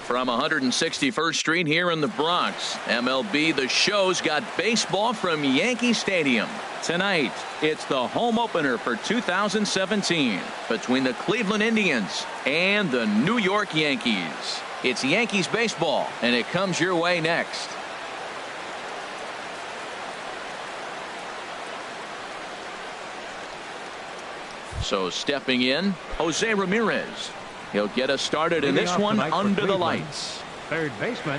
From 161st Street here in the Bronx, MLB The Show's got baseball from Yankee Stadium. Tonight, it's the home opener for 2017 between the Cleveland Indians and the New York Yankees. It's Yankees baseball, and it comes your way next. So stepping in, Jose Ramirez. He'll get us started in this one under the lights. Third baseman,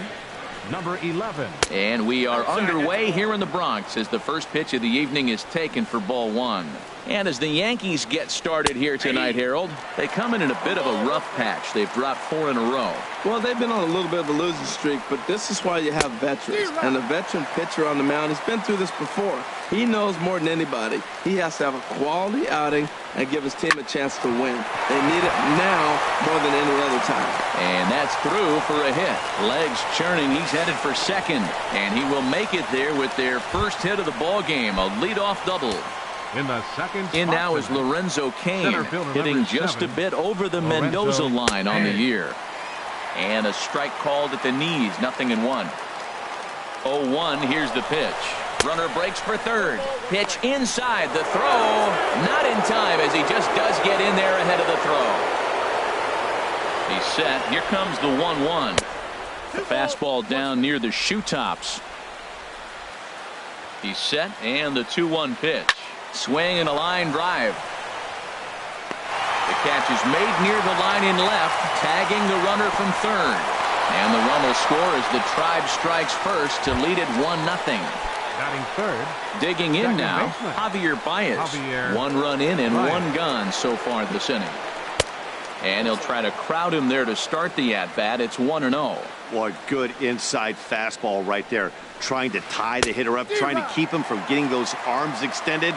number 11. And we are underway here in the Bronx as the first pitch of the evening is taken for ball one. And as the Yankees get started here tonight, Harold, they come in a bit of a rough patch. They've dropped 4 in a row. Well, they've been on a little bit of a losing streak, but this is why you have veterans. And a veteran pitcher on the mound, he's been through this before. He knows more than anybody. He has to have a quality outing and give his team a chance to win. They need it now more than any other time. And that's through for a hit. Legs churning. He's headed for second. And he will make it there with their first hit of the ball game, a leadoff double. In the second in now is Lorenzo Cain, hitting just a bit over the Mendoza line on the year. And a strike called at the knees, 0-1. 0-1, here's the pitch. Runner breaks for third. Pitch inside, the throw not in time as he just does get in there ahead of the throw. He's set. Here comes the 1-1. The fastball down near the shoe tops. He's set, and the 2-1 pitch. Swing and a line drive. The catch is made near the line in left, tagging the runner from third. And the run will score as the Tribe strikes first to lead it 1-0. Batting third. Digging in now, Javier Baez. 1 run in and 1 gone so far this inning. And he'll try to crowd him there to start the at-bat. It's 1-0. What good inside fastball right there. Trying to tie the hitter up, trying to keep him from getting those arms extended.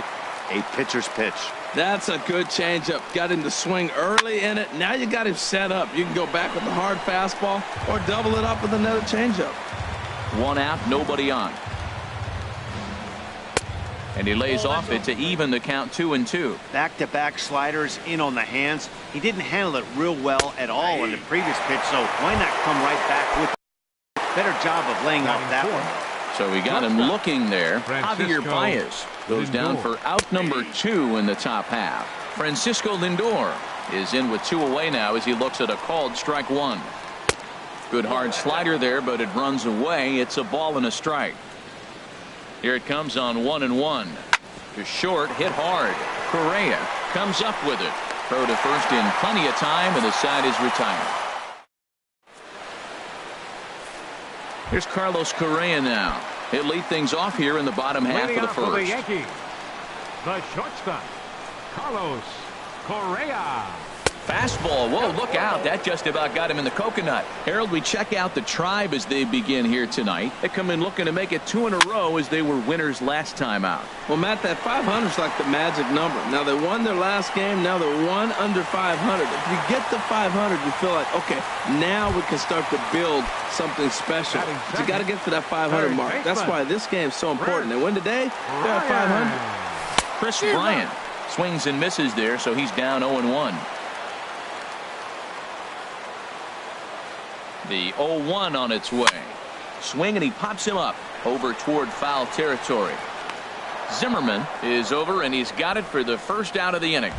A pitcher's pitch. That's a good changeup. Got him to swing early in it. Now you got him set up. You can go back with the hard fastball or double it up with another changeup. 1 out, nobody on. And he lays off it to even the count 2-2. Back-to-back sliders in on the hands. He didn't handle it real well at all in the previous pitch, so why not come right back with a better job of laying off that one. So we got him looking there. Javier Baez goes down for out number 2 in the top half. Francisco Lindor is in with 2 away now as he looks at a called strike 1. Good hard slider there, but it runs away. It's a ball and a strike. Here it comes on 1-1. To short, hit hard. Correa comes up with it. Throw to first in plenty of time, and the side is retired. Here's Carlos Correa now. He'll lead things off here in the bottom half of the first. For the Yankees, the shortstop, Carlos Correa. Fastball. Whoa, look out. That just about got him in the coconut. Harold, we check out the Tribe as they begin here tonight. They come in looking to make it 2 in a row as they were winners last time out. Well, Matt, that 500 is like the magic number. Now, they won their last game. Now they're 1 under 500. If you get to 500, you feel like, okay, now we can start to build something special. But you got to get to that 500 mark. That's why this game is so important. They win today, they're at 500. Chris Bryant swings and misses there, so he's down 0-1. The 0-1 on its way. Swing, and he pops him up over toward foul territory. Zimmerman is over, and he's got it for the first out of the inning.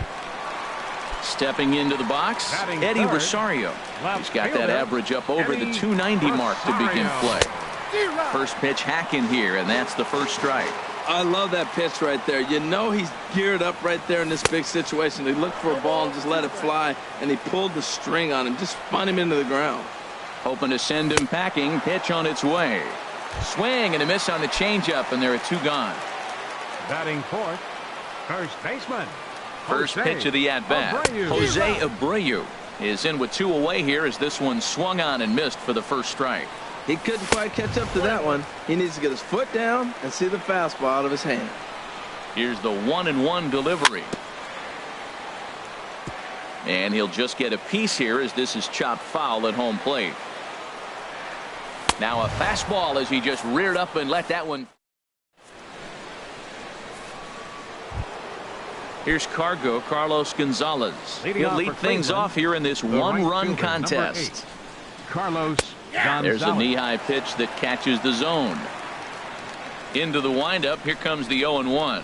Stepping into the box, Eddie Rosario. He's got that average up over the 290 mark to begin play. First pitch hacking here, and that's the first strike. I love that pitch right there. You know he's geared up right there in this big situation. He looked for a ball and just let it fly, and he pulled the string on him, just spun him into the ground. Hoping to send him packing. Pitch on its way. Swing and a miss on the changeup, and there are 2 gone. Batting fourth, first baseman. First pitch of the at-bat. Jose Abreu is in with 2 away here as this one swung on and missed for the first strike. He couldn't quite catch up to that one. He needs to get his foot down and see the fastball out of his hand. Here's the 1-1 delivery. And he'll just get a piece here as this is chopped foul at home plate. Now a fastball as he just reared up and let that one. Here's Carlos Gonzalez. He'll lead things off here in this 1-run contest. Carlos Gonzalez. There's a knee-high pitch that catches the zone. Into the windup. Here comes the 0-1.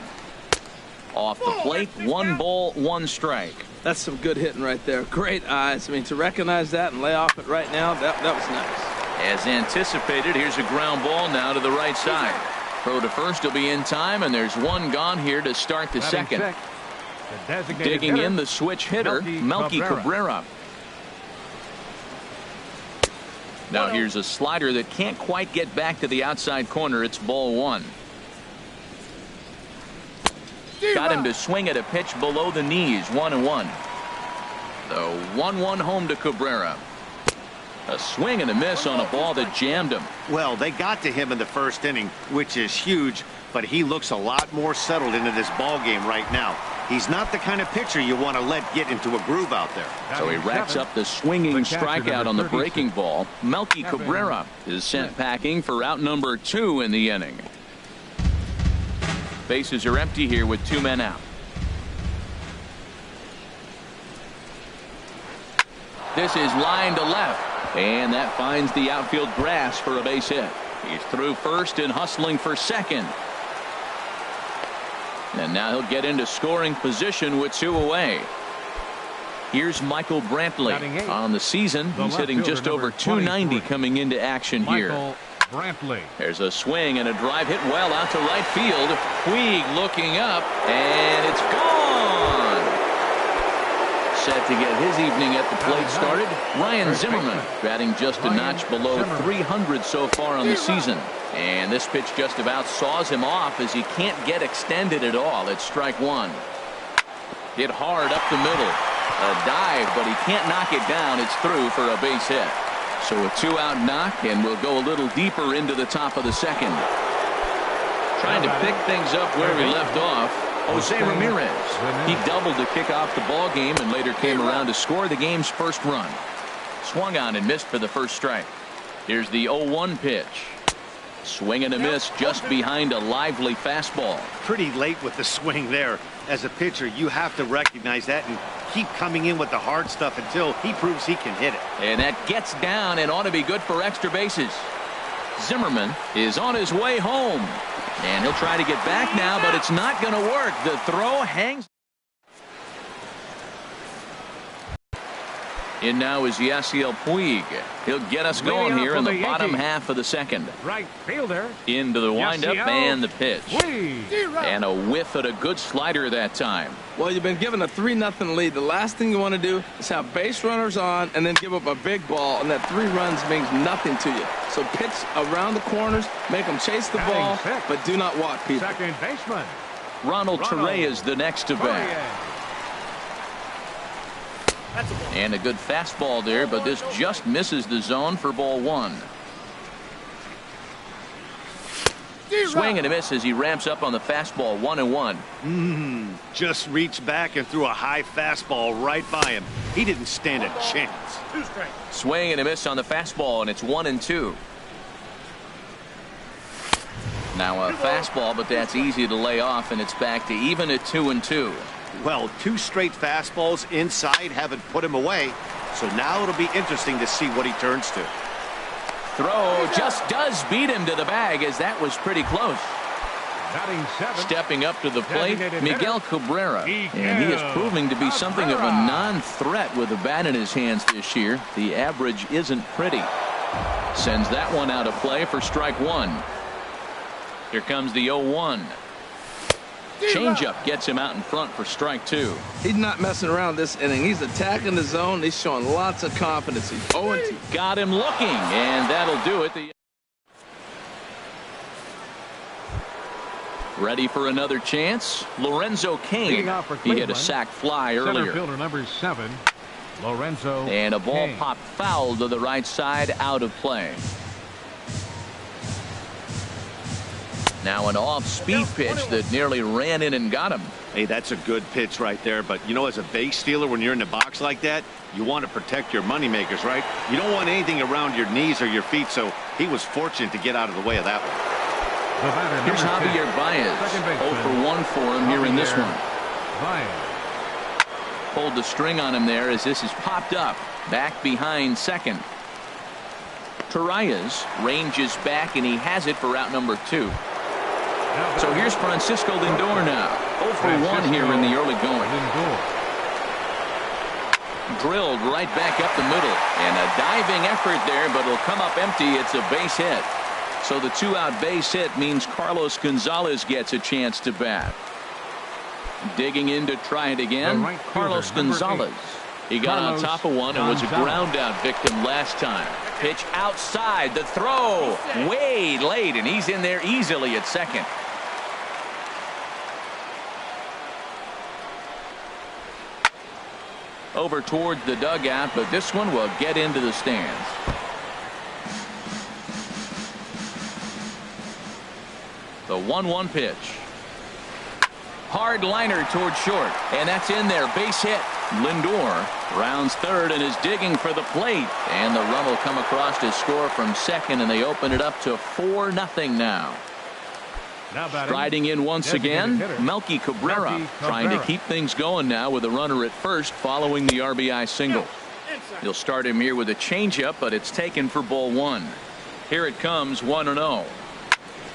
Off the plate, 1 ball, 1 strike. That's some good hitting right there. Great eyes. I mean, to recognize that and lay off it right now, that was nice. As anticipated, here's a ground ball now to the right side. Throw to first will be in time, and there's 1 gone here to start the second. Digging in the switch hitter, Melky Cabrera. Now here's a slider that can't quite get back to the outside corner. It's ball 1. Got him to swing at a pitch below the knees. 1-1. The 1-1 home to Cabrera. A swing and a miss on a ball that jammed him. Well, they got to him in the first inning, which is huge, but he looks a lot more settled into this ball game right now. He's not the kind of pitcher you want to let get into a groove out there. So he racks up the swinging strikeout on the breaking ball. Melky Cabrera is sent packing for out number 2 in the inning. Bases are empty here with 2 men out. This is line to left, and that finds the outfield grass for a base hit. He's through first and hustling for second. And now he'll get into scoring position with 2 away. Here's Michael Brantley. On the season, he's hitting just over 290 coming into action here. Brantley. There's a swing and a drive hit well out to right field. Puig looking up, and it's gone. Set to get his evening at the plate started. Ryan Zimmerman batting just a notch below 300 so far on the season. And this pitch just about saws him off as he can't get extended at all. It's strike 1. Hit hard up the middle. A dive, but he can't knock it down. It's through for a base hit. So a 2-out knock, and we'll go a little deeper into the top of the second. Trying to pick things up where we left off, Jose Ramirez. He doubled to kick off the ball game and later came around to score the game's first run. Swung on and missed for the first strike. Here's the 0-1 pitch. Swing and a miss just behind a lively fastball. Pretty late with the swing there. As a pitcher, you have to recognize that and keep coming in with the hard stuff until he proves he can hit it. And that gets down and ought to be good for extra bases. Zimmerman is on his way home. And he'll try to get back now, but it's not going to work. The throw hangs. In now is Yasiel Puig. He'll get us going here in the bottom half of the second. Right fielder. Into the windup and the pitch. And a whiff at a good slider that time. Well, you've been given a 3-0 lead. The last thing you want to do is have base runners on and then give up a big ball, and that 3 runs means nothing to you. So pitch around the corners, make them chase the ball, but do not walk people. Second baseman. Ronald Torre is the next to bat. And a good fastball there, but this just misses the zone for ball 1. Swing and a miss as he ramps up on the fastball. 1-1. Just reached back and threw a high fastball right by him. He didn't stand a chance. Swing and a miss on the fastball, and it's 1-2. Now a fastball, but that's easy to lay off, and it's back to even at 2-2. Well, 2 straight fastballs inside haven't put him away, so now it'll be interesting to see what he turns to. Throw just does beat him to the bag, as that was pretty close. Stepping up to the plate, Miguel Cabrera. And he is proving to be something of a non-threat with a bat in his hands this year. The average isn't pretty. Sends that one out of play for strike 1. Here comes the 0-1. Changeup gets him out in front for strike 2. He's not messing around this inning. He's attacking the zone. He's showing lots of confidence. He's 0-2. Got him looking, and that'll do it. Ready for another chance? Lorenzo Cain. He hit a sac fly earlier. Center fielder number 7, Lorenzo And a ball Cain. popped foul to the right side, out of play. Now an off-speed pitch that nearly ran in and got him. Hey, that's a good pitch right there, but you know, as a base stealer, when you're in the box like that, you want to protect your moneymakers, right? You don't want anything around your knees or your feet, so he was fortunate to get out of the way of that one. Here's Javier Baez. 0 for 1 for him here in this one. Pulled the string on him there as this is popped up. Back behind second. Torreyes ranges back, and he has it for out number 2. So here's Francisco Lindor now. 0 for 1 here in the early going. Drilled right back up the middle. And a diving effort there, but it'll come up empty. It's a base hit. So the 2-out base hit means Carlos Gonzalez gets a chance to bat. Digging in to try it again, Carlos Gonzalez. He got on top of one and was a ground out victim last time. Pitch outside, the throw way late, and he's in there easily at second. Over toward the dugout, but this one will get into the stands. The 1-1 pitch. Hard liner toward short, and that's in there. Base hit. Lindor rounds third and is digging for the plate, and the run will come across to score from second, and they open it up to 4-0 now. Striding in once again, Melky Cabrera trying to keep things going now with a runner at first following the RBI single. He'll start him here with a changeup, but it's taken for ball 1. Here it comes, 1-0.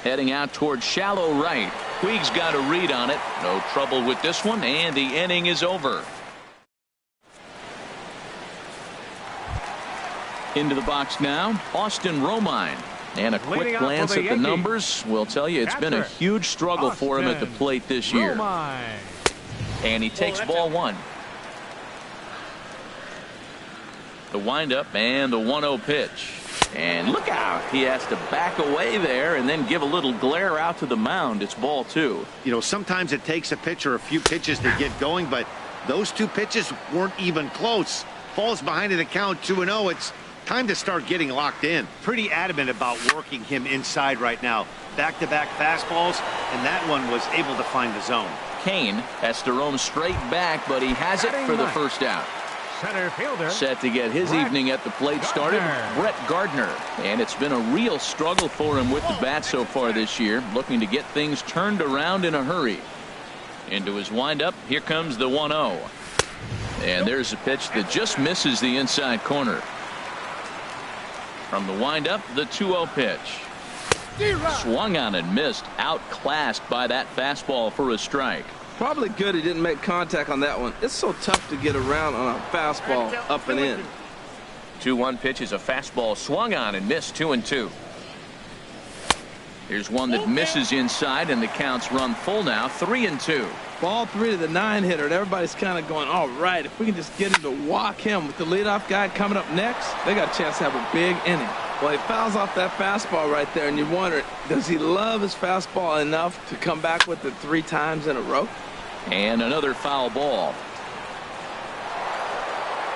Heading out toward shallow right. Puig's got a read on it. No trouble with this one, and the inning is over. Into the box now, Austin Romine. And a quick glance at the numbers will tell you it's been a huge struggle for him at the plate this year. And he takes ball 1. The windup and the 1-0 pitch. And look out. He has to back away there and then give a little glare out to the mound. It's ball 2. You know, sometimes it takes a pitcher a few pitches to get going, but those 2 pitches weren't even close. Falls behind in the count 2-0. It's time to start getting locked in. Pretty adamant about working him inside right now. Back-to-back fastballs, and that one was able to find the zone. Kane has to roam straight back, but he has it for the first out. Center fielder. Set to get his evening at the plate started, Brett Gardner. And it's been a real struggle for him with the bat so far this year, looking to get things turned around in a hurry. Into his windup, here comes the 1-0. And there's a pitch that just misses the inside corner. From the windup, the 2-0 pitch. Swung on and missed, outclassed by that fastball for a strike. Probably good he didn't make contact on that one. It's so tough to get around on a fastball up and in. 2-1 pitch is a fastball swung on and missed, 2-2. Here's one that misses inside, and the count's run full now, 3-2. Ball 3 to the 9-hitter, and everybody's kind of going, all right, if we can just get him to walk him with the leadoff guy coming up next, they got a chance to have a big inning. Well, he fouls off that fastball right there, and you wonder, does he love his fastball enough to come back with it 3 times in a row? And another foul ball.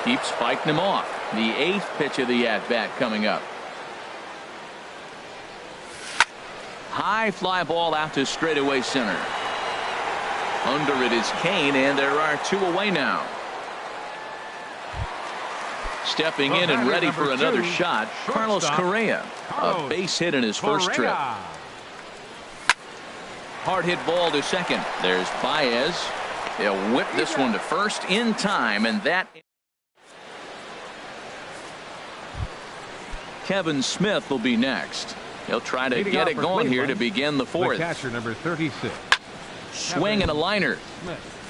Keeps fighting him off. The 8th pitch of the at-bat coming up. High fly ball out to straightaway center. Under it is Kane, and there are 2 away now. Stepping in and ready for another shot, Carlos Correa. A base hit in his first trip. Hard hit ball to second. There's Baez. They'll whip this one to first in time, and that. Kevin Smith will be next. He'll try to get it going here to begin the 4th. The catcher, number 36. Swing and a liner.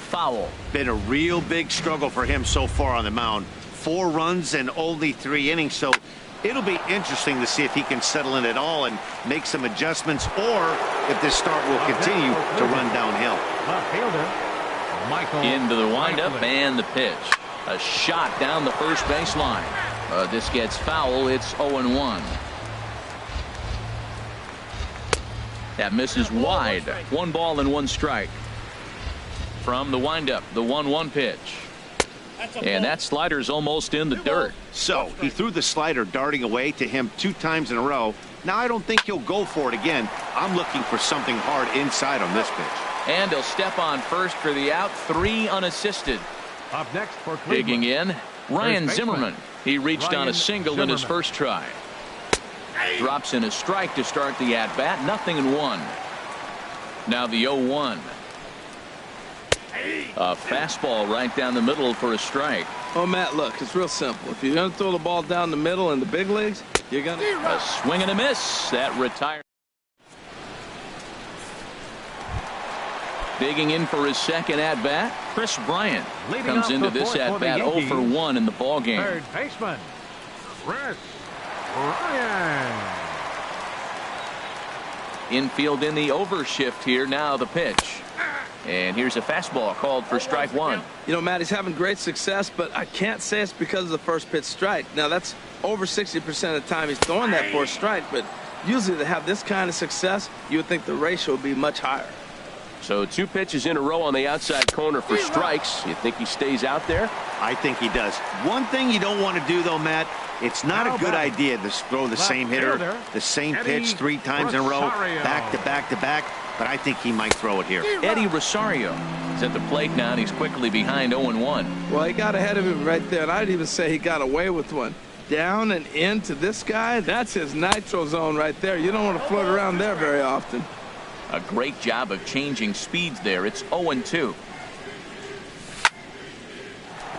Foul. Been a real big struggle for him so far on the mound. 4 runs and only 3 innings, so it'll be interesting to see if he can settle in at all and make some adjustments, or if this start will continue to run downhill. Into the windup and the pitch. A shot down the first baseline. This gets foul. It's 0-1. That misses wide. 1 ball and 1 strike. From the windup, the 1-1 pitch. And that slider's almost in the dirt. So he threw the slider darting away to him 2 times in a row. Now I don't think he'll go for it again. I'm looking for something hard inside on this pitch. And he'll step on first for the out. 3 unassisted. Up next for Cleveland. Digging in, Ryan Zimmerman. He reached on a single in his first try. Drops in a strike to start the at-bat. 0-1. Now the 0-1. A fastball right down the middle for a strike. Oh, Matt, look, it's real simple. If you're going to throw the ball down the middle in the big leagues, you're going to... A swing and a miss. That retired. Digging in for his second at-bat, Chris Bryant comes into this at-bat 0 for 1 in the ballgame. Third baseman, Chris Bryant. Infield in the overshift here. Now the pitch. And here's a fastball called for strike one. You know, Matt, he's having great success, but I can't say it's because of the first pitch strike. Now, that's over 60% of the time he's throwing that for a strike, but usually to have this kind of success, you would think the ratio would be much higher. So 2 pitches in a row on the outside corner for strikes. You think he stays out there? I think he does. One thing you don't want to do, though, Matt, it's not a good idea to throw the same hitter, the same pitch 3 times in a row, back to back to back, but I think he might throw it here. Eddie Rosario is at the plate now, and he's quickly behind 0-1. Well, he got ahead of him right there, and I'd even say he got away with one. Down and into this guy, that's his nitro zone right there. You don't want to float around there very often. A great job of changing speeds there. It's 0-2.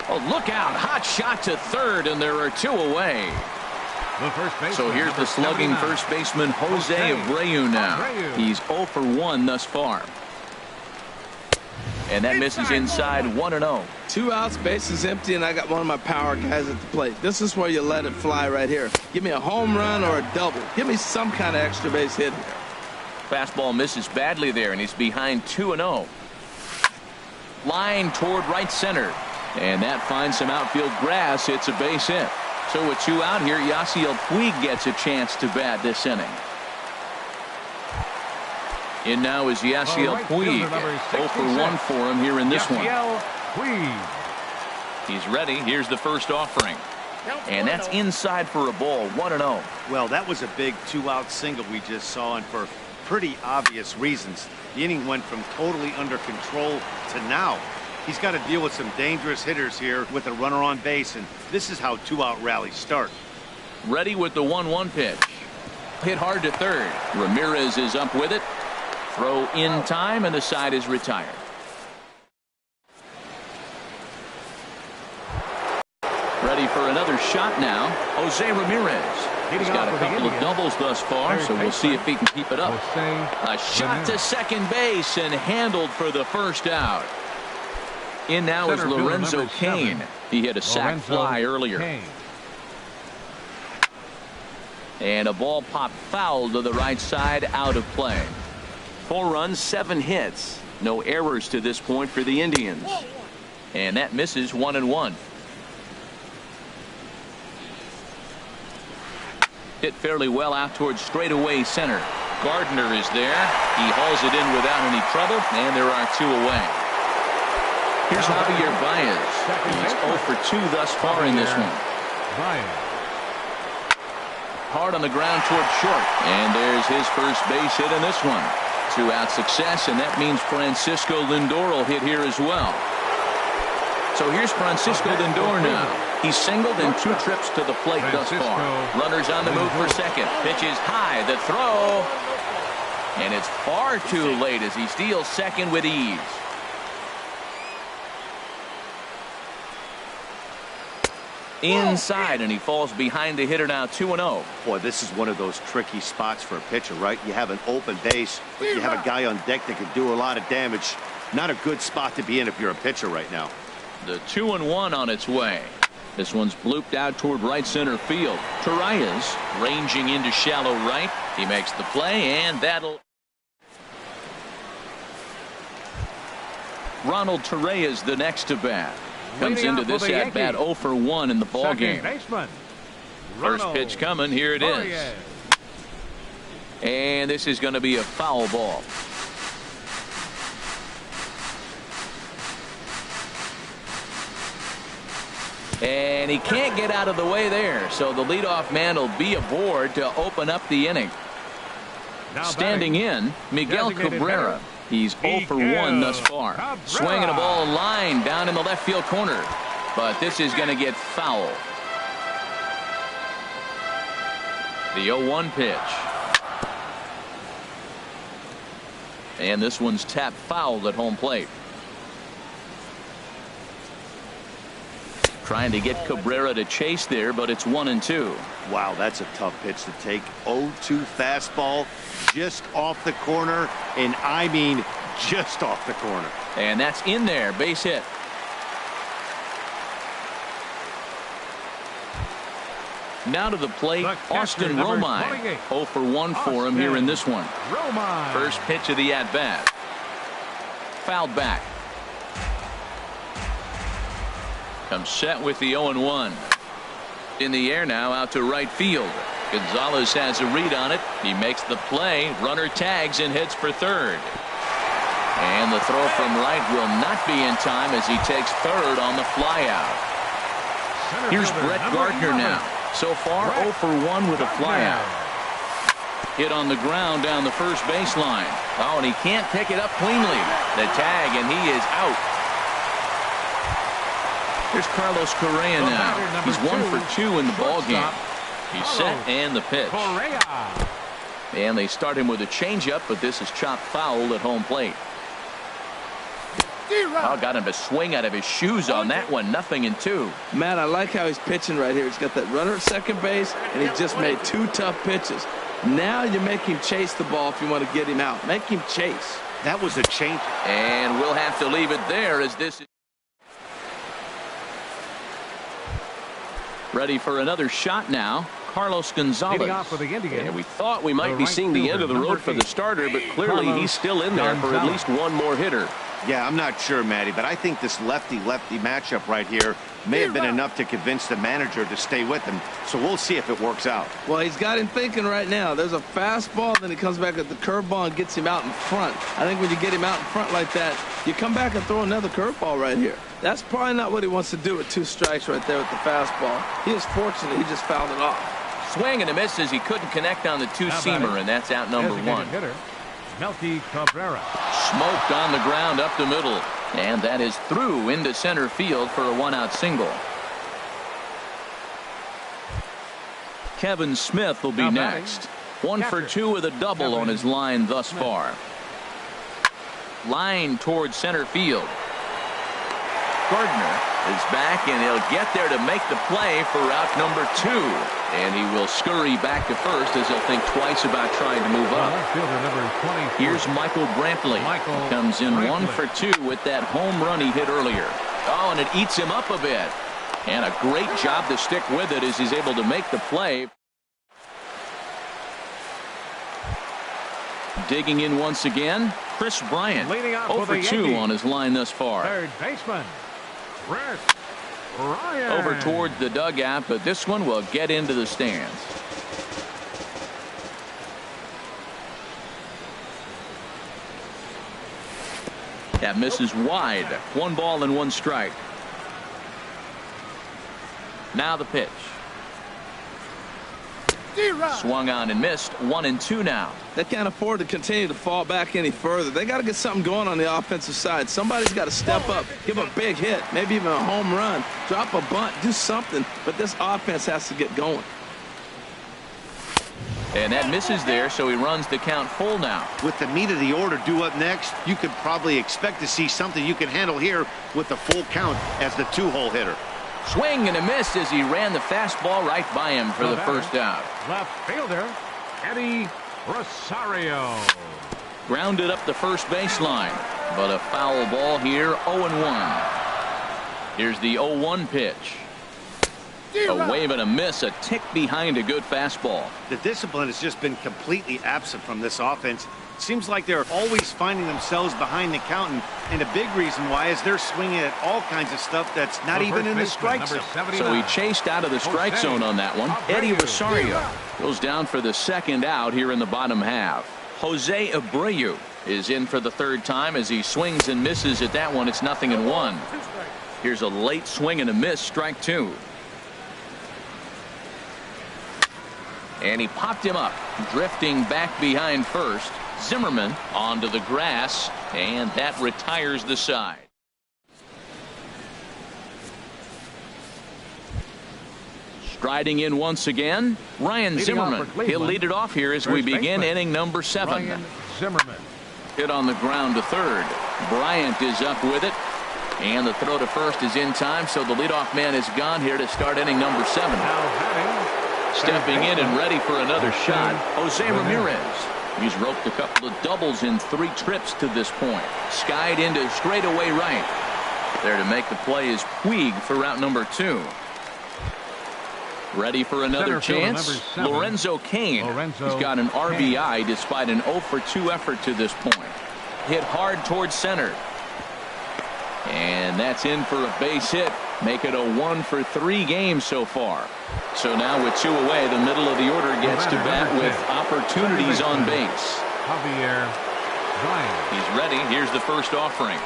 Oh, look out. Hot shot to third, and there are 2 away. So here's the slugging first baseman, Jose Abreu now. He's 0 for 1 thus far. And that misses inside 1-0. 2 outs, bases empty, and I got one of my power guys at the plate. This is where you let it fly right here. Give me a home run or a double. Give me some kind of extra base hit here. Fastball misses badly there, and he's behind 2-0. Line toward right center. And that finds some outfield grass. It's a base hit. So with 2 out here, Yasiel Puig gets a chance to bat this inning. In now is Yasiel Puig. 0 for 1 for him here in this one. He's ready. Here's the first offering. And that's inside for a ball. 1-0. Well, that was a big 2-out single we just saw, and for pretty obvious reasons. The inning went from totally under control to now. He's got to deal with some dangerous hitters here with a runner on base, and this is how 2-out rallies start. Ready with the 1-1 pitch. Hit hard to third. Ramirez is up with it. Throw in time, and the side is retired. Ready for another shot now. Jose Ramirez. He's got a couple of doubles thus far, so we'll see if he can keep it up. A shot to second base and handled for the first out. In now is Lorenzo Cain. He hit a sac fly earlier. And a ball popped foul to the right side, out of play. 4 runs, 7 hits. No errors to this point for the Indians. And that misses 1-1. Hit fairly well out towards straightaway center. Gardner is there. He hauls it in without any trouble, and there are 2 away. Here's Javier Baez. He's 0 for 2 thus far in this one. Hard on the ground toward short, and there's his first base hit in this one. 2-out success, and that means Francisco Lindor will hit here as well. So here's Francisco Lindor now. He's singled in 2 trips to the plate thus far. Runners on the move for second. Pitch is high. The throw. And it's far too late as he steals second with ease. Inside, and he falls behind the hitter now. 2-0. Boy, this is one of those tricky spots for a pitcher, right? You have an open base, but you have a guy on deck that could do a lot of damage. Not a good spot to be in if you're a pitcher right now. The 2-1 on its way. This one's blooped out toward right center field. Torres ranging into shallow right. He makes the play, and that'll... Ronald Torres the next to bat. Comes into this at bat 0 for 1 in the ballgame. First pitch coming. Here it is. And this is going to be a foul ball. And he can't get out of the way there. So the leadoff man will be aboard to open up the inning. Standing in, Miguel Cabrera. He's 0 for 1 thus far. Swinging a ball line down in the left field corner. But this is going to get foul. The 0-1 pitch. And this one's tapped foul at home plate. Trying to get Cabrera to chase there, but it's 1-2. Wow, that's a tough pitch to take. 0-2 fastball just off the corner, and I mean just off the corner. And that's in there. Base hit. Now to the plate, Austin Romine. 0 for 1 for him here in this one. First pitch of the at-bat. Fouled back. Comes set with the 0-1. In the air now, out to right field. Gonzalez has a read on it. He makes the play. Runner tags and heads for third. And the throw from right will not be in time as he takes third on the flyout. Here's Brett Gardner now. So far, 0 for 1 with a flyout. Hit on the ground down the first baseline. Oh, and he can't pick it up cleanly. The tag, and he is out. Here's Carlos Correa now. He's 1 for 2 in the ballgame. He's set and the pitch. And they start him with a changeup, but this is chopped foul at home plate. Oh, got him to swing out of his shoes on that one. 0-2. Matt, I like how he's pitching right here. He's got that runner at second base, and he just made 2 tough pitches. Now you make him chase the ball if you want to get him out. Make him chase. That was a change. And we'll have to leave it there as this is ready for another shot now. Carlos Gonzalez. And we thought we might be seeing the end of the road for the starter, but clearly he's still in there for at least one more hitter. Yeah, I'm not sure, Matty, but I think this lefty-lefty matchup right here may have been enough to convince the manager to stay with him. So we'll see if it works out. Well, he's got him thinking right now. There's a fastball, then he comes back at the curveball and gets him out in front. I think when you get him out in front like that, you come back and throw another curveball right here. That's probably not what he wants to do with 2 strikes right there with the fastball. He is fortunate he just fouled it off. Swing and a miss as he couldn't connect on the 2-seamer, and that's out number 1. Melky Cabrera. Smoked on the ground up the middle, and that is through into center field for a 1-out single. Kevin Smith will be next. 1 for 2 with a double on his line thus far. Line towards center field. Gardner is back, and he'll get there to make the play for route number 2. And he will scurry back to first as he'll think twice about trying to move up. Here's Michael Brantley. Comes in 1 for 2 with that home run he hit earlier. Oh, and it eats him up a bit. And a great job to stick with it as he's able to make the play. Digging in once again, Chris Bryant. 0 for 2 on his line thus far. Third baseman, Chris Bryant. Over toward the dugout, but this one will get into the stands. That misses wide. 1 ball and 1 strike. Now the pitch. Swung on and missed. 1-2 now. They can't afford to continue to fall back any further. They got to get something going on the offensive side. Somebody's got to step up, give a big hit, maybe even a home run, drop a bunt, do something. But this offense has to get going. And that misses there, so he runs the count full now. With the meat of the order due up next, you could probably expect to see something you can handle here with the full count as the 2-hole hitter. Swing and a miss as he ran the fastball right by him for the first out. Left fielder, Eddie Rosario. Grounded up the first baseline, but a foul ball here. 0-1. Here's the 0-1 pitch. A wave and a miss, a tick behind a good fastball. The discipline has just been completely absent from this offense. Seems like they're always finding themselves behind the count, and a big reason why is they're swinging at all kinds of stuff that's not even in the strike zone. So he chased out of the strike zone on that one. Eddie Rosario goes down for the second out here in the bottom half. Jose Abreu is in for the 3rd time as he swings and misses at that one. It's 0-1. Here's a late swing and a miss, strike 2. And he popped him up, drifting back behind first. Zimmerman onto the grass, and that retires the side. Striding in once again, Ryan Zimmerman. He'll lead it off here as we begin inning number 7. Ryan Zimmerman. Hit on the ground to third. Bryant is up with it. And the throw to first is in time, so the leadoff man is gone here to start inning number 7. Stepping in and ready for another shot, Jose Ramirez. He's roped a couple of doubles in 3 trips to this point. Skied into straightaway right. There to make the play is Puig for route number 2. Ready for another chance, Lorenzo Cain. He's got an RBI despite an 0-for-2 effort to this point. Hit hard towards center. And that's in for a base hit. Make it a 1-for-3 game so far. So now with 2 away, the middle of the order gets to bat with opportunities on base. He's ready. Here's the first offering.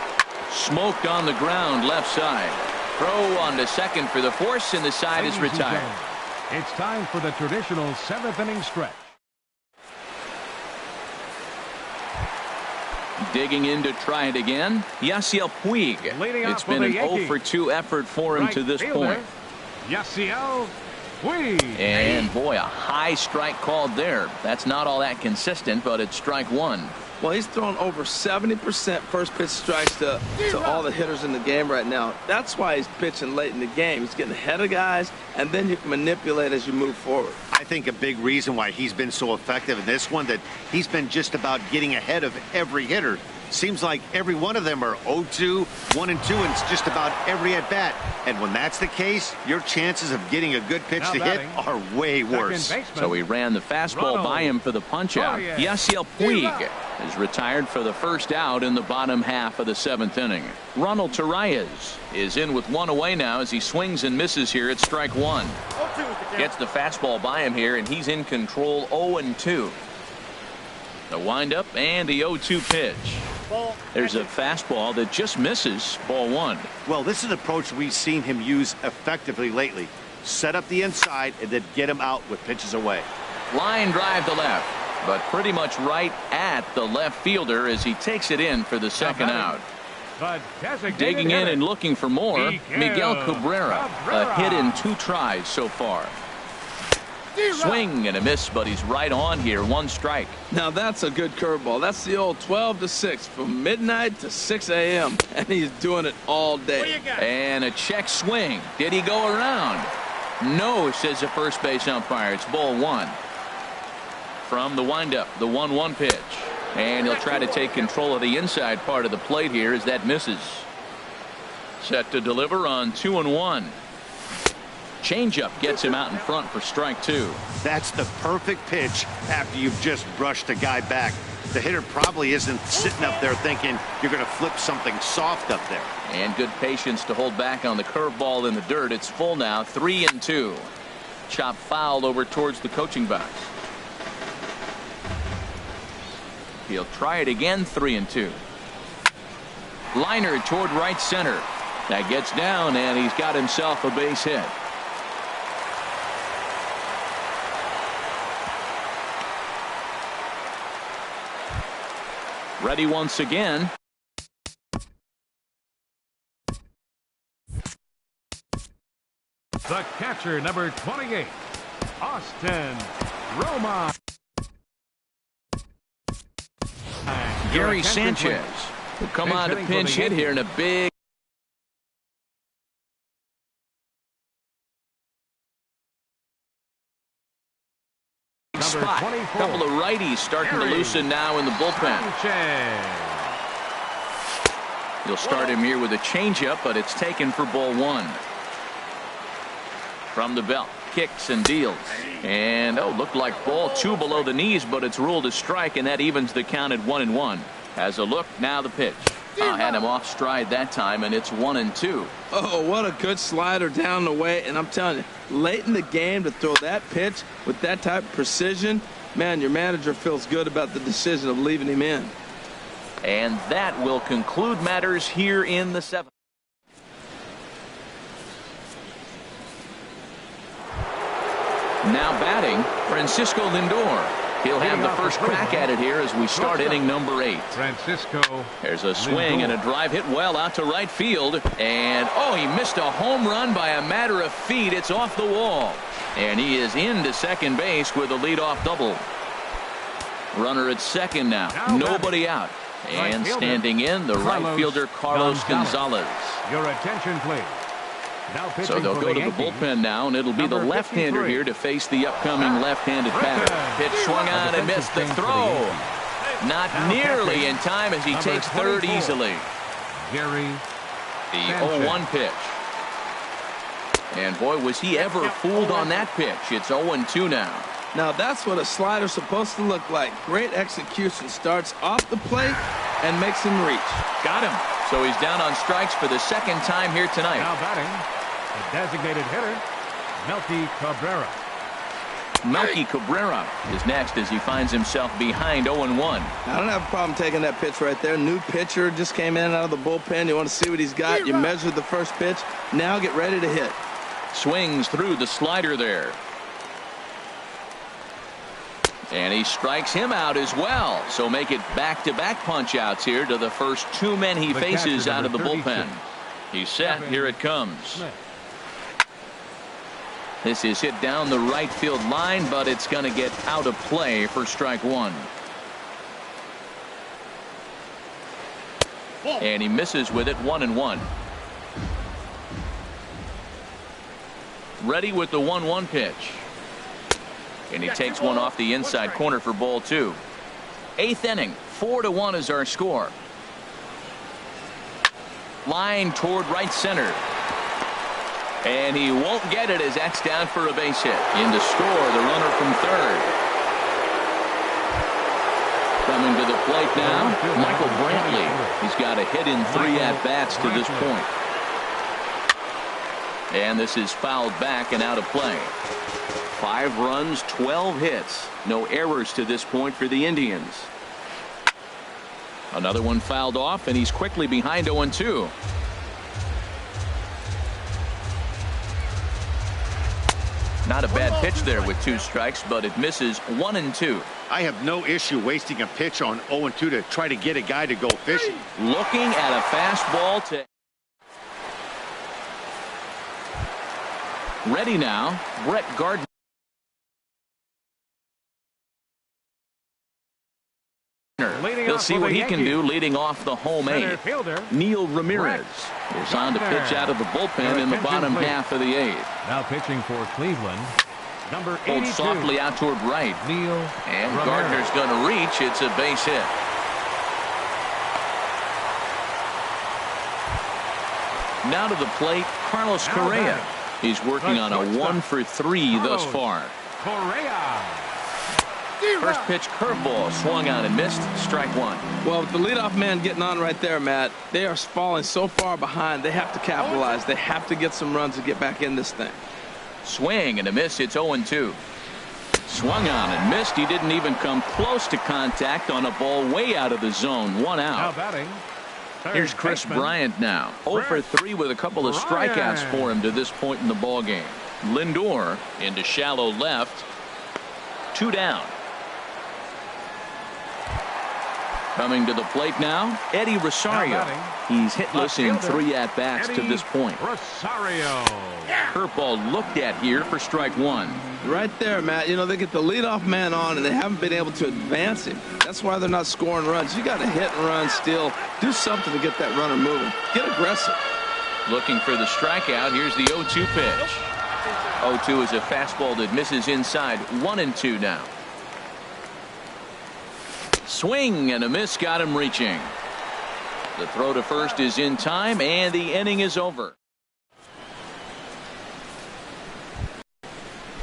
Smoked on the ground left side. Throw on to second for the force, and the side is retired. It's time for the traditional 7th inning stretch. Digging in to try it again, Yasiel Puig. It's been an 0-for-2 effort for him to this point. Yasiel Puig. And boy, a high strike called there. That's not all that consistent, but it's strike 1. Well, he's thrown over 70% first pitch strikes to all the hitters in the game right now. That's why he's pitching late in the game. He's getting ahead of guys, and then you can manipulate as you move forward. I think a big reason why he's been so effective in this one, that he's been just about getting ahead of every hitter. Seems like every one of them are 0-2, 1-2, and it's just about every at-bat. And when that's the case, your chances of getting a good pitch to hit are way worse. So he ran the fastball by him for the punch-out. Yasiel Puig is retired for the first out in the bottom half of the 7th inning. Ronald Torreyes is in with 1 away now as he swings and misses here at strike 1. Gets the fastball by him here, and he's in control 0-2. The windup and the 0-2 pitch. There's a fastball that just misses, ball 1. Well, this is an approach we've seen him use effectively lately. Set up the inside and then get him out with pitches away. Line drive to left, but pretty much right at the left fielder as he takes it in for the second out. Digging in and looking for more, Miguel Cabrera. A hit in 2 tries so far. Swing and a miss, but he's right on here. 1 strike. Now that's a good curveball. That's the old 12 to 6 from midnight to 6 a.m. and he's doing it all day. And a check swing. Did he go around? No, says the first base umpire. It's ball 1. From the windup, the 1-1 pitch. And he'll try to take control of the inside part of the plate here as that misses. Set to deliver on 2-1. Changeup gets him out in front for strike 2. That's the perfect pitch after you've just brushed a guy back. The hitter probably isn't sitting up there thinking you're going to flip something soft up there. And good patience to hold back on the curveball in the dirt. It's full now, 3-2. Chop foul over towards the coaching box. He'll try it again, 3-2. Liner toward right center. That gets down, and he's got himself a base hit. Ready once again. The catcher, number 28, Austin Roma. Gary Sanchez will come on to pinch hit here in a big spot. A couple of righties starting to loosen now in the bullpen. You'll start him here with a changeup, but it's taken for ball 1. From the belt, kicks and deals. And looked like ball 2 below the knees, but it's ruled a strike, and that evens the count at 1-1. Has a look, now the pitch. Had him off stride that time, and it's 1-2. Oh, what a good slider down the way. And I'm telling you, late in the game to throw that pitch with that type of precision, man, your manager feels good about the decision of leaving him in. And that will conclude matters here in the 7th. Now batting, Francisco Lindor. He'll have the first crack at it here as we start inning number 8. Francisco. There's a swing and a drive hit well out to right field. And, he missed a home run by a matter of feet. It's off the wall. And he is into second base with a leadoff double. Runner at second now. Nobody out. And standing in, the right fielder, Carlos Gonzalez. Your attention, please. Now So they'll go to the Yankees, bullpen now, and it'll be the number left-hander 53. here to face the upcoming left-handed batter. Pitch swung on and missed the throw. Not nearly in time as he takes third 24. easily. Gary The Sanchez. 0-1 pitch. And boy, was he ever fooled on that pitch. It's 0-2 now. Now that's what a slider's supposed to look like. Great execution. Starts off the plate and makes him reach. Got him. So he's down on strikes for the second time here tonight. Now batting, the designated hitter, Melky Cabrera. Melky Cabrera is next as he finds himself behind 0-1. I don't have a problem taking that pitch right there. New pitcher just came in out of the bullpen. You want to see what he's got. You measured the first pitch. Now get ready to hit. Swings through the slider there. And he strikes him out as well. So make it back-to-back punch-outs here to the first two men he The faces catcher, out of the number 32. bullpen. He's set. Here it comes. Smith. This is hit down the right field line, but it's going to get out of play for strike one. And he misses with it, 1-1. Ready with the 1-1 pitch. And he takes one off the inside corner for ball two. Eighth inning, 4-1 is our score. Line toward right center. And he won't get it as that's down for a base hit. In to score, the runner from third. Coming to the plate now, Michael Brantley. He's got a hit in 3 at-bats to this point. And this is fouled back and out of play. 5 runs, 12 hits. No errors to this point for the Indians. Another one fouled off, and he's quickly behind 0-2. Not a bad pitch there with 2 strikes, but it misses 1-2. I have no issue wasting a pitch on 0-2 to try to get a guy to go fishing. Looking at a fastball to... Ready now, Brett Gardner. He'll see what he can do leading off the home Center 8. fielder, Neil Ramirez is on to pitch out of the bullpen in the bottom half of the 8th. now pitching for Cleveland, number 82. Pulled softly out toward right. Neil And Ramirez. Gardner's going to reach. It's a base hit. Now to the plate, Carlos Now Correa. batting. He's working on a 1-for-3 thus far. Correa. First pitch curveball swung on and missed. Strike one. Well, with the leadoff man getting on right there, Matt, they are falling so far behind. They have to capitalize. They have to get some runs to get back in this thing. Swing and a miss. It's 0-2. Swung on and missed. He didn't even come close to contact on a ball way out of the zone. One Now out. batting. third Here's Chris baseman, Bryant now. 0-for-3 with a couple of strikeouts for him to this point in the ball game. Lindor into shallow left. 2 down. Coming to the plate now, Eddie Rosario. He's hitless in 3 at-bats to this point. Rosario. Curveball looked at here for strike one. Right there, Matt. You know, they get the leadoff man on, and they haven't been able to advance him. That's why they're not scoring runs. You got to hit and run still. Do something to get that runner moving. Get aggressive. Looking for the strikeout. Here's the 0-2 pitch. 0-2 is a fastball that misses inside. 1-2 now. Swing and a miss got him reaching. The throw to first is in time, and the inning is over.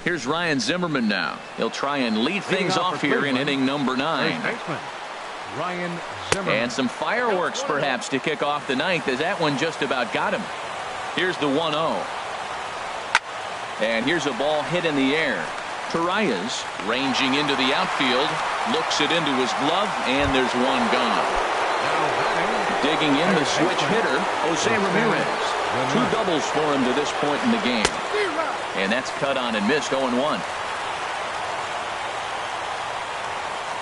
Here's Ryan Zimmerman now. He'll try and lead things off here in inning number 9. First baseman, Ryan Zimmerman. And some fireworks perhaps to kick off the 9th, as that one just about got him. Here's the 1-0. And here's a ball hit in the air. Torreyes ranging into the outfield, looks it into his glove, and there's one gone. Digging in the switch hitter, Jose Ramirez. 2 doubles for him to this point in the game. And that's cut on and missed. 0-1.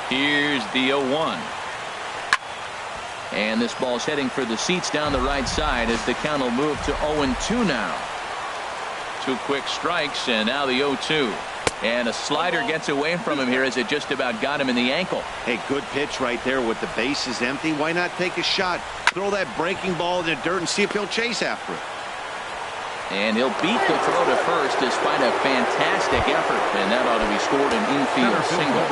Here's the 0-1. And this ball's heading for the seats down the right side as the count will move to 0-2 now. 2 quick strikes, and now the 0-2. And a slider gets away from him here as it just about got him in the ankle. Hey, good pitch right there with the bases empty. Why not take a shot? Throw that breaking ball in the dirt and see if he'll chase after it. And he'll beat the throw to first despite a fantastic effort. And that ought to be scored an infield single.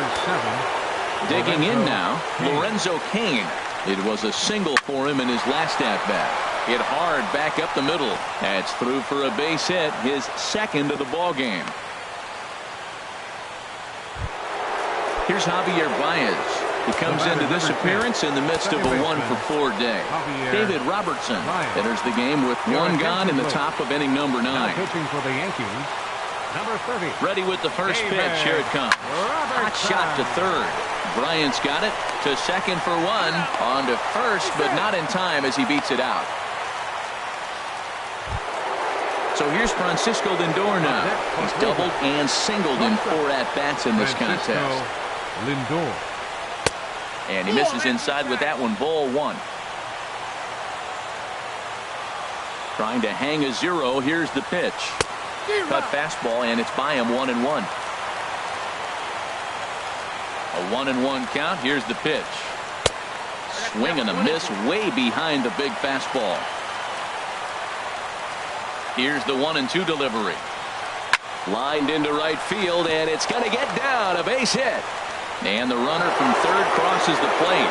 Digging in now, Lorenzo Cain. It was a single for him in his last at-bat. Hit hard back up the middle. That's through for a base hit, his second of the ball game. Here's Javier Baez. He comes into this appearance in the midst of a 1-for-4 day. David Robertson enters the game with one gone in the top of inning number 9. Pitching for the Yankees, number 30. Ready with the first pitch. Here it comes. Hot shot to third. Bryant's got it to second for 1. On to first, but not in time as he beats it out. So here's Francisco Lindor now. He's doubled and singled in 4 at-bats in this contest. Lindor. And he misses inside with that one. Ball 1. Trying to hang a 0. Here's the pitch. Cut fastball, and it's by him 1-1. A 1-1 count. Here's the pitch. Swing and a miss way behind the big fastball. Here's the 1-2 delivery. Lined into right field, and it's going to get down. A base hit. And the runner from third crosses the plate.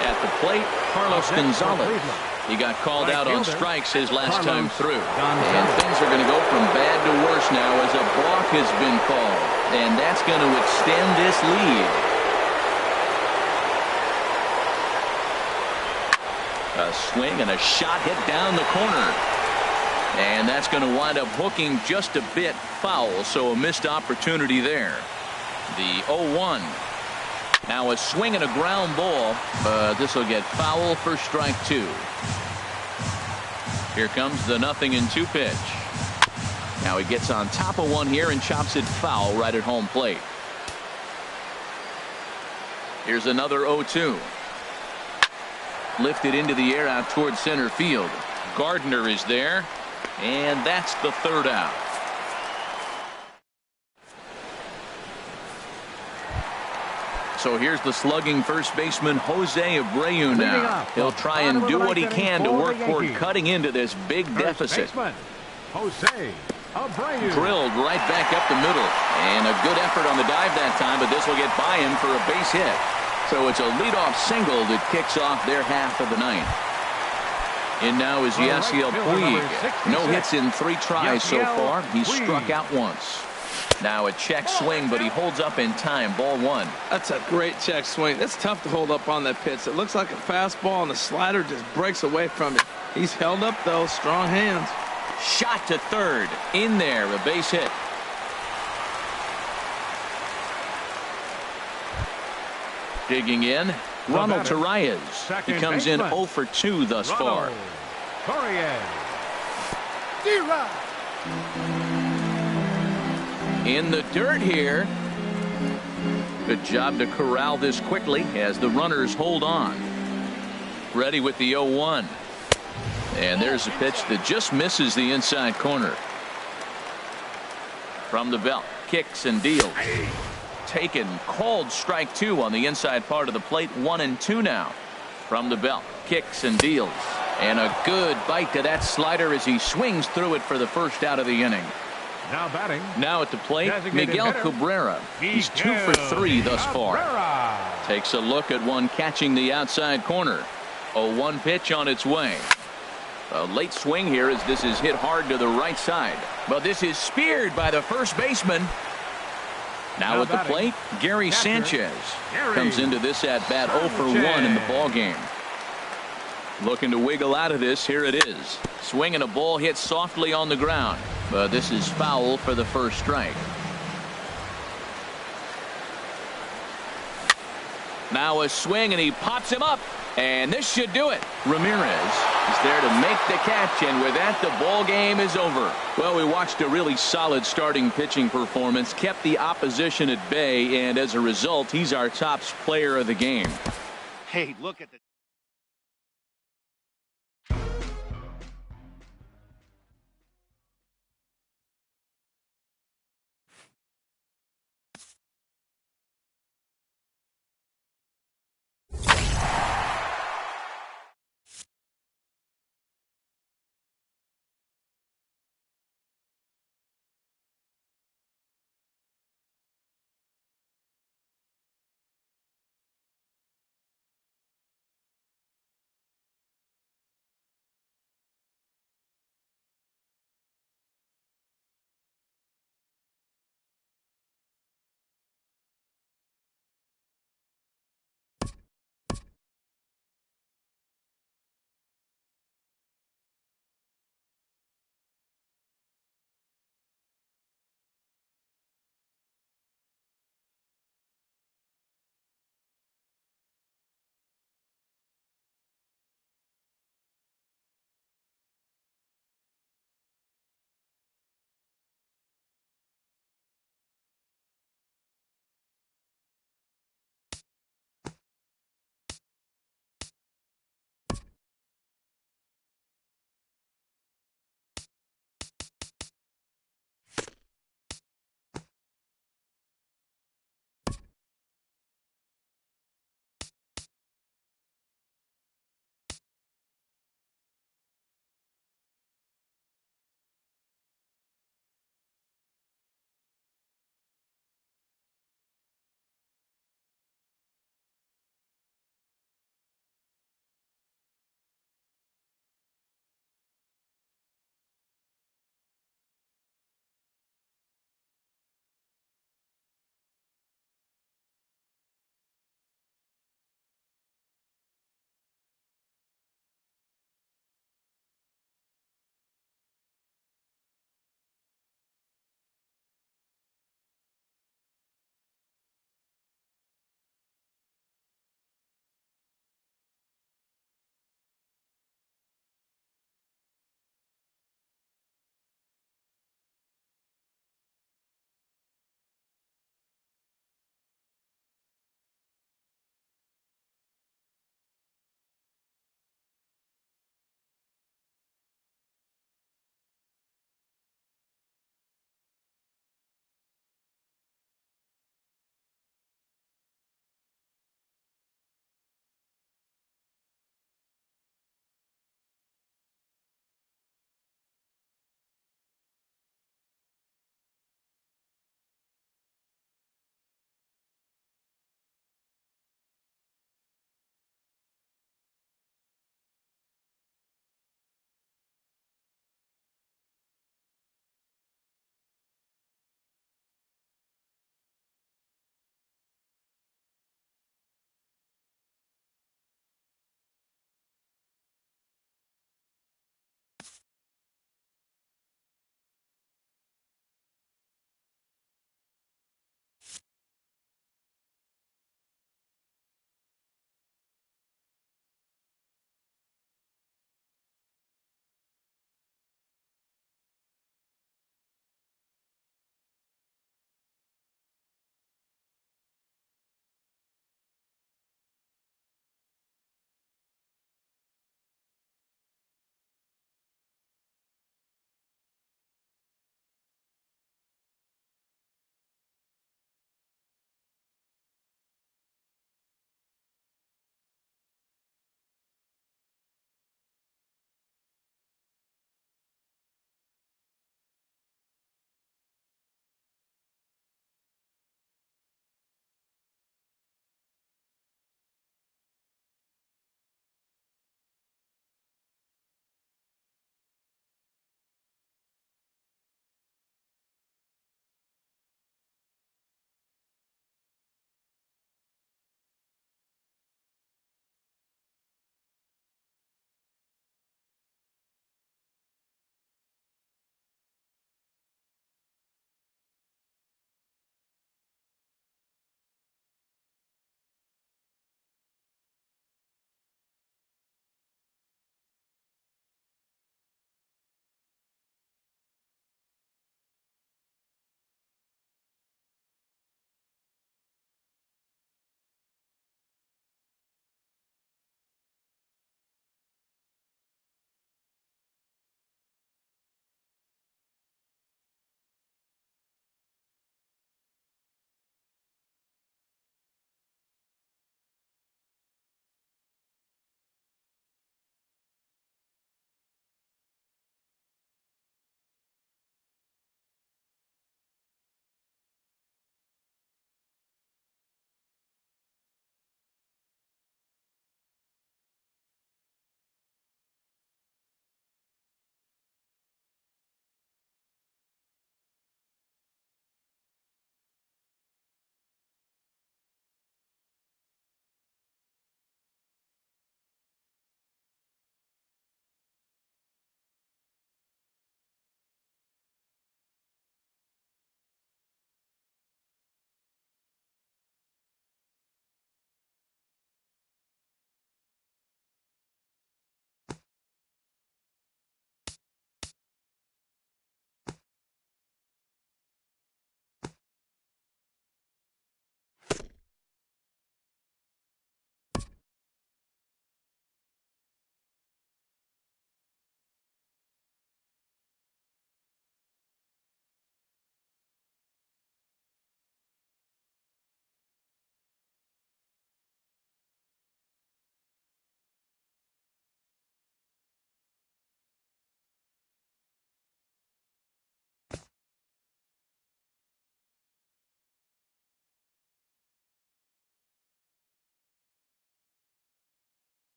At the plate, Carlos Gonzalez. He got called out on strikes his last time through. And things are going to go from bad to worse now as a balk has been called. And that's going to extend this lead. A swing and a shot hit down the corner. And that's going to wind up hooking just a bit foul, so a missed opportunity there. The 0-1. Now a swing and a ground ball, but this will get foul for strike 2. Here comes the 0-2 pitch. Now he gets on top of one here and chops it foul right at home plate. Here's another 0-2. Lifted into the air out towards center field. Gardner is there. And that's the third out. So here's the slugging first baseman Jose Abreu now. He'll try and do what he can to work toward cutting into this big deficit. Jose Abreu. Drilled right back up the middle. And a good effort on the dive that time, but this will get by him for a base hit. So it's a leadoff single that kicks off their half of the ninth. And now is Yasiel Puig. No hits in 3 tries so far. He's struck out once. Now a check swing, but he holds up in time. Ball 1. That's a great check swing. It's tough to hold up on that pitch. It looks like a fastball, and the slider just breaks away from it. He's held up, though. Strong hands. Shot to third. In there. A base hit. Digging in. Ronald Torreyes. He comes in 0 for 2 thus far. In the dirt here. Good job to corral this quickly as the runners hold on. Ready with the 0-1. And there's a pitch that just misses the inside corner. From the belt. Kicks and deals. Taken, called strike 2 on the inside part of the plate. 1-2 now. From the belt, kicks and deals, and a good bite to that slider as he swings through it for the first out of the inning. Now batting. Now at the plate, Miguel Cabrera. He's 2 for 3 thus far. Takes a look at one catching the outside corner. 0-1 pitch on its way. A late swing here as this is hit hard to the right side, but this is speared by the first baseman. Now at the plate, Gary Sanchez comes into this at bat 0 for 1 in the ball game. Looking to wiggle out of this. Here it is. Swing and a ball hit softly on the ground, but this is foul for the first strike. Now a swing and he pops him up, and this should do it. Ramirez is there to make the catch, and with that the ball game is over. Well, we watched a really solid starting pitching performance, kept the opposition at bay, and as a result he's our top player of the game. Hey, look at the